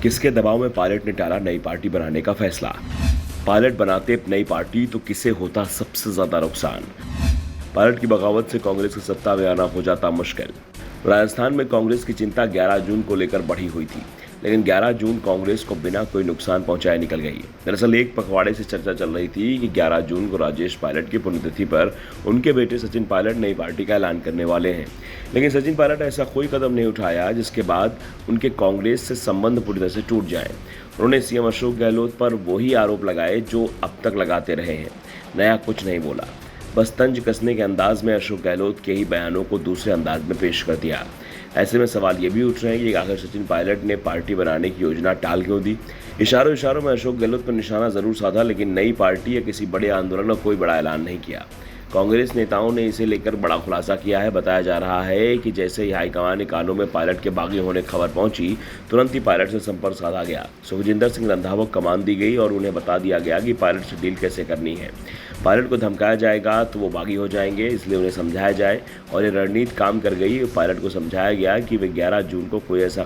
किसके दबाव में पायलट ने टाला नई पार्टी बनाने का फैसला। पायलट बनाते नई पार्टी तो किसे होता सबसे ज्यादा नुकसान। पायलट की बगावत से कांग्रेस की सत्ता में आना हो जाता मुश्किल। राजस्थान में कांग्रेस की चिंता 11 जून को लेकर बढ़ी हुई थी, लेकिन 11 जून कांग्रेस को बिना कोई नुकसान पहुंचाए निकल गई। दरअसल एक पखवाड़े से चर्चा चल रही थी कि 11 जून को राजेश पायलट की पुण्यतिथि पर उनके बेटे सचिन पायलट नई पार्टी का ऐलान करने वाले हैं, लेकिन सचिन पायलट ऐसा कोई कदम नहीं उठाया जिसके बाद उनके कांग्रेस से संबंध पूरी तरह से टूट जाए। उन्होंने सीएम अशोक गहलोत पर वही आरोप लगाए जो अब तक लगाते रहे हैं, नया कुछ नहीं बोला। बस तंज कसने के अंदाज में अशोक गहलोत के ही बयानों को दूसरे अंदाज में पेश कर दिया। ऐसे में सवाल ये भी उठ रहे हैं कि आखिर सचिन पायलट ने पार्टी बनाने की योजना टाल क्यों दी। इशारों इशारों में अशोक गहलोत पर निशाना जरूर साधा, लेकिन नई पार्टी या किसी बड़े आंदोलन का कोई बड़ा ऐलान नहीं किया। कांग्रेस नेताओं ने इसे लेकर बड़ा खुलासा किया है। बताया जा रहा है कि जैसे ही हाईकमान के कानों में पायलट के बागी होने की खबर पहुंची, तुरंत ही पायलट से संपर्क साधा गया। सुखजिंदर सिंह रंधावा को कमान दी गई और उन्हें बता दिया गया कि पायलट से डील कैसे करनी है। पायलट को धमकाया जाएगा तो वो बागी हो जाएंगे, इसलिए उन्हें समझाया जाए, और ये रणनीति काम कर गई। पायलट को समझाया गया कि वे 11 जून को कोई ऐसा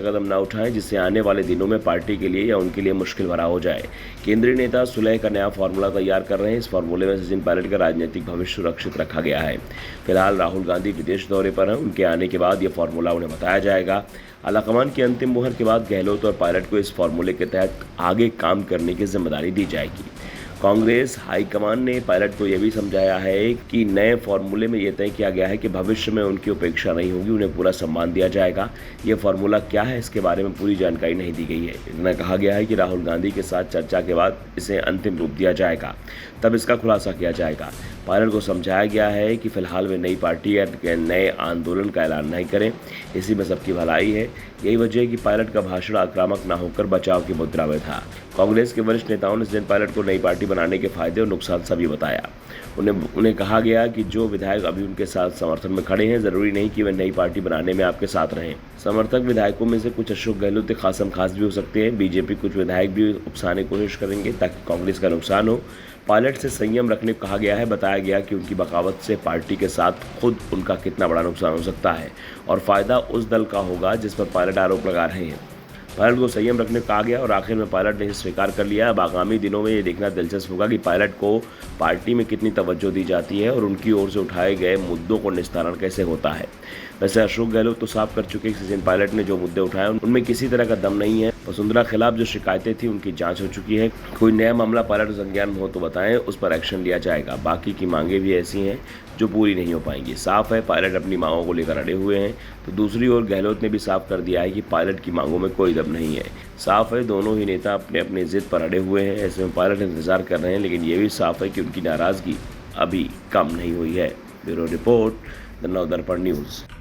कदम ना उठाएं जिससे आने वाले दिनों में पार्टी के लिए या उनके लिए मुश्किल भरा हो जाए। केंद्रीय नेता सुलह का नया फार्मूला तैयार कर रहे हैं। इस फार्मूले में सचिन पायलट का राजनीतिक भविष्य सुरक्षित रखा गया है। फिलहाल राहुल गांधी विदेश दौरे पर हैं। उनके आने के बाद यह फार्मूला उन्हें बताया जाएगा। आलाकमान की अंतिम मुहर के बाद गहलोत और पायलट को इस फार्मूले के तहत आगे काम करने की जिम्मेदारी दी जाएगी। कांग्रेस हाईकमान ने पायलट को यह भी समझाया है कि नए फार्मूले में यह तय किया गया है कि भविष्य में उनकी उपेक्षा नहीं होगी, उन्हें पूरा सम्मान दिया जाएगा। यह फार्मूला क्या है, इसके बारे में पूरी जानकारी नहीं दी गई है। इतना कहा गया है कि राहुल गांधी के साथ चर्चा के बाद इसे अंतिम रूप दिया जाएगा, तब इसका खुलासा किया जाएगा। पायलट को समझाया गया है कि फिलहाल वे नई पार्टी या नए आंदोलन का ऐलान नहीं करें, इसी में सबकी भलाई है। यही वजह है कि पायलट का भाषण आक्रामक न होकर बचाव की मुद्रा में था। कांग्रेस के वरिष्ठ नेताओं ने सचिन पायलट को नई पार्टी बनाने के फायदे और नुकसान सभी बताया। उन्हें कहा गया कि जो विधायक अभी उनके साथ समर्थन में खड़े हैं, जरूरी नहीं कि वे नई पार्टी बनाने में आपके साथ रहें। समर्थक विधायकों में से कुछ अशोक गहलोत के खासम खास भी हो सकते हैं। बीजेपी कुछ विधायक भी उकसाने की कोशिश करेंगे ताकि कांग्रेस का नुकसान हो। पायलट से संयम रखने को कहा गया है। बताया गया कि उनकी बगावत से पार्टी के साथ खुद उनका कितना बड़ा नुकसान हो सकता है, और फायदा उस दल का होगा जिस पर पायलट आरोप लगा रहे हैं। पायलट को संयम रखने को कहा गया और आखिर में पायलट ने इसे स्वीकार कर लिया। अब आगामी दिनों में ये देखना दिलचस्प होगा कि पायलट को पार्टी में कितनी तवज्जो दी जाती है और उनकी ओर से उठाए गए मुद्दों को निस्तारण कैसे होता है। वैसे अशोक गहलोत तो साफ कर चुके हैं कि सचिन पायलट ने जो मुद्दे उठाए उनमें किसी तरह का दम नहीं है। वसुंधरा खिलाफ जो शिकायतें थी उनकी जांच हो चुकी है। कोई नया मामला पायलट संज्ञान में हो तो बताएं, उस पर एक्शन लिया जाएगा। बाकी की मांगे भी ऐसी हैं जो पूरी नहीं हो पाएंगी। साफ है पायलट अपनी मांगों को लेकर अड़े हुए हैं, तो दूसरी ओर गहलोत ने भी साफ कर दिया है कि पायलट की मांगों में कोई दम नहीं है। साफ है दोनों ही नेता अपने अपनी जिद पर अड़े हुए हैं। ऐसे में पायलट इंतजार कर रहे हैं, लेकिन ये भी साफ है कि उनकी नाराजगी अभी कम नहीं हुई है। Bureau report, the Navdarpan news.